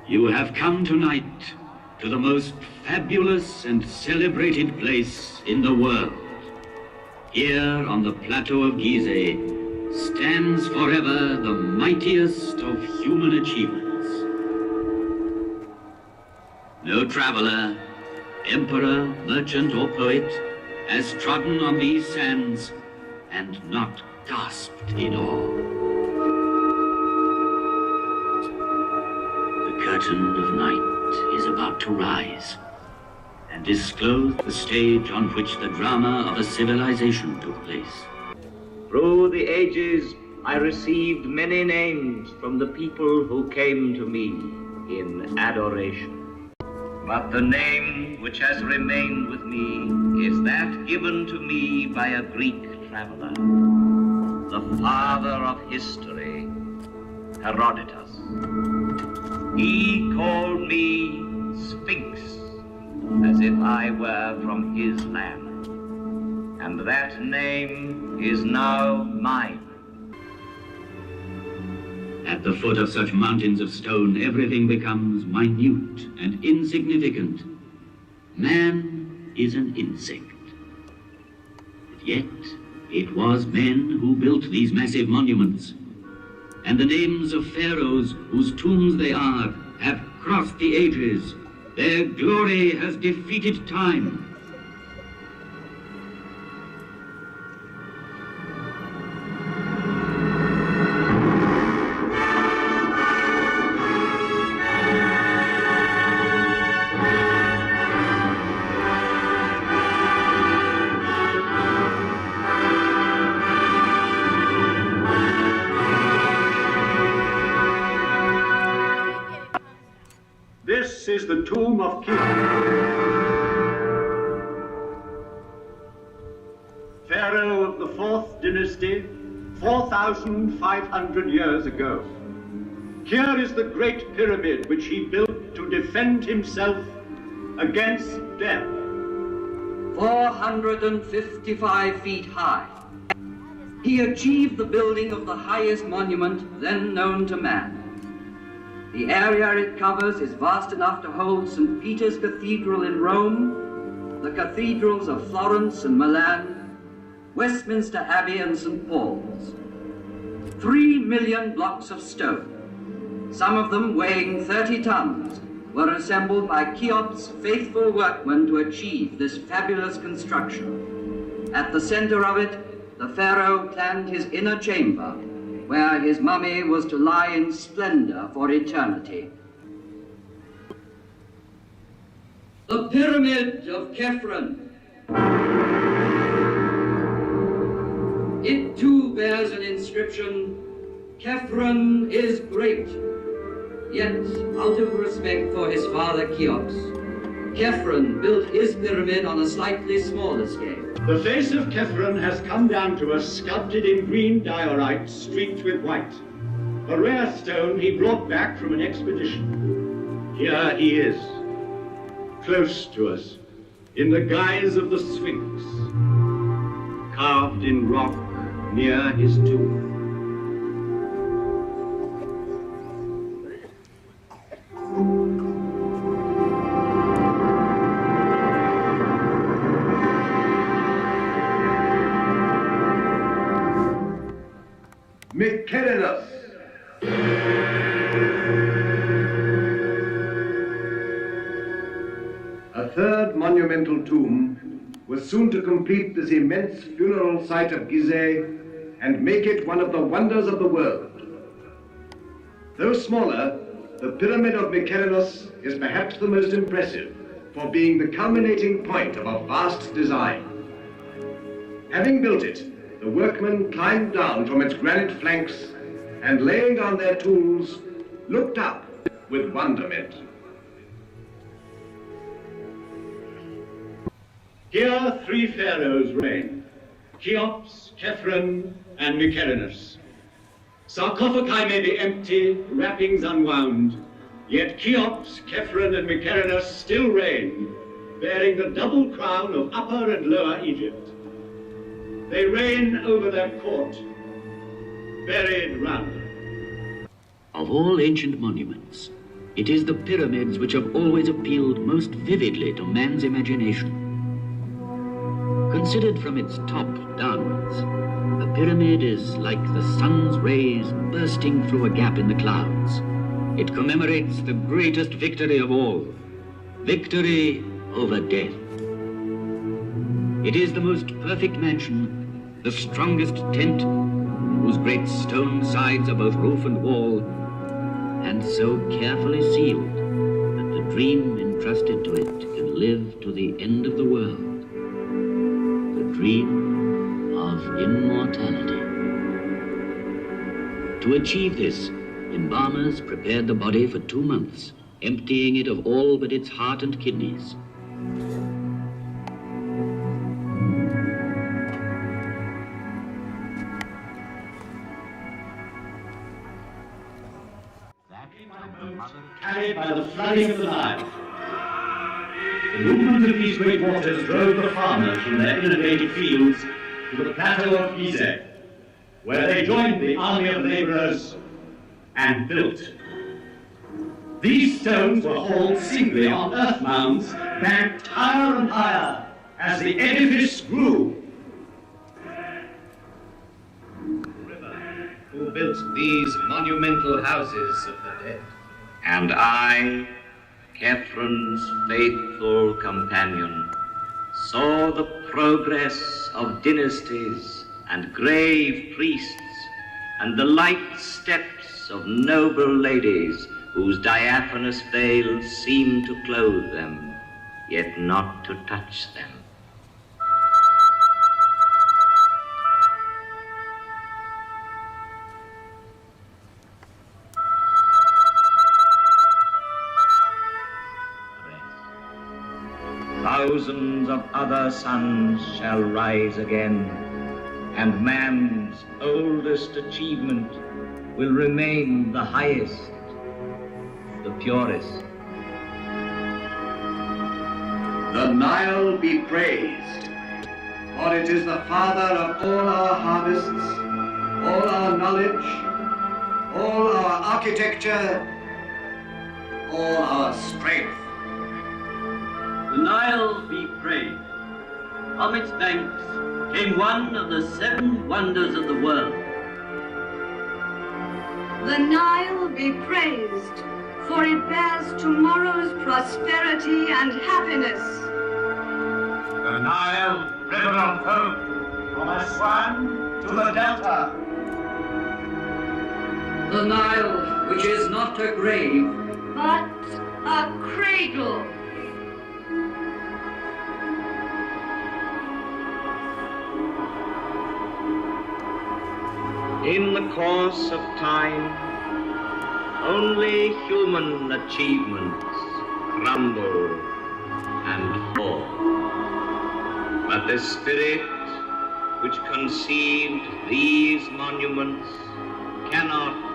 You have come tonight to the most fabulous and celebrated place in the world. Here on the plateau of Gizeh stands forever the mightiest of human achievements. No traveler, emperor, merchant or poet has trodden on these sands and not gasped in awe. The curtain of night is about to rise and disclose the stage on which the drama of a civilization took place. Through the ages, I received many names from the people who came to me in adoration. But the name which has remained with me is that given to me by a Greek traveler, the father of history, Herodotus. He called me Sphinx, as if I were from his land, and that name is now mine. At the foot of such mountains of stone, everything becomes minute and insignificant. Man is an insect. But yet, it was men who built these massive monuments, and the names of pharaohs whose tombs they are have crossed the ages. Their glory has defeated time. This is the tomb of Cheops, pharaoh of the 4th dynasty, 4,500 years ago. Here is the great pyramid which he built to defend himself against death. 455 feet high, he achieved the building of the highest monument then known to man. The area it covers is vast enough to hold St. Peter's Cathedral in Rome, the cathedrals of Florence and Milan, Westminster Abbey and St. Paul's. 3 million blocks of stone, some of them weighing 30 tons, were assembled by Cheops' faithful workmen to achieve this fabulous construction. At the center of it, the pharaoh planned his inner chamber, where his mummy was to lie in splendor for eternity. The Pyramid of Khephren. It too bears an inscription, Khephren is great. Yet, out of respect for his father Cheops, Khephren built his pyramid on a slightly smaller scale. The face of Khephren has come down to us sculpted in green diorite streaked with white, a rare stone he brought back from an expedition. Here he is, close to us, in the guise of the Sphinx, carved in rock near his tomb. Mykonos. A third monumental tomb was soon to complete this immense funeral site of Gizeh and make it one of the wonders of the world. Though smaller, the Pyramid of Mykonos is perhaps the most impressive for being the culminating point of a vast design. Having built it, the workmen climbed down from its granite flanks and, laying down their tools, looked up with wonderment. Here 3 pharaohs reign, Cheops, Khephren, and Mykonos. Sarcophagi may be empty, wrappings unwound, yet Cheops, Khephren, and Mykonos still reign, bearing the double crown of Upper and Lower Egypt. They reign over their court, buried round them. Of all ancient monuments, It is the pyramids which have always appealed most vividly to man's imagination. Considered from its top downwards, a pyramid is like the sun's rays bursting through a gap in the clouds. It commemorates the greatest victory of all, victory over death. It is the most perfect mansion, the strongest tent, whose great stone sides are both roof and wall, and so carefully sealed that the dream entrusted to it can live to the end of the world. The dream of immortality. To achieve this, embalmers prepared the body for 2 months, emptying it of all but its heart and kidneys. Carried by the flooding of the Nile. The movement of these great waters drove the farmers from their inundated fields to the plateau of Gizeh, where they joined the army of laborers and built. These stones were hauled singly on earth mounds, banked higher and higher as the edifice grew. Who built these monumental houses of the dead. And I, Kephrun's faithful companion, saw the progress of dynasties and grave priests and the light steps of noble ladies whose diaphanous veils seemed to clothe them, yet not to touch them. Thousands of other suns shall rise again, and man's oldest achievement will remain the highest, the purest. The Nile be praised, for it is the father of all our harvests, all our knowledge, all our architecture, all our strength. The Nile be praised. From its banks came one of the 7 wonders of the world. The Nile be praised, for it bears tomorrow's prosperity and happiness. The Nile, river of hope, from Aswan to the Delta. The Nile, which is not a grave, But a cradle. In the course of time, only human achievements crumble and fall. But the spirit which conceived these monuments cannot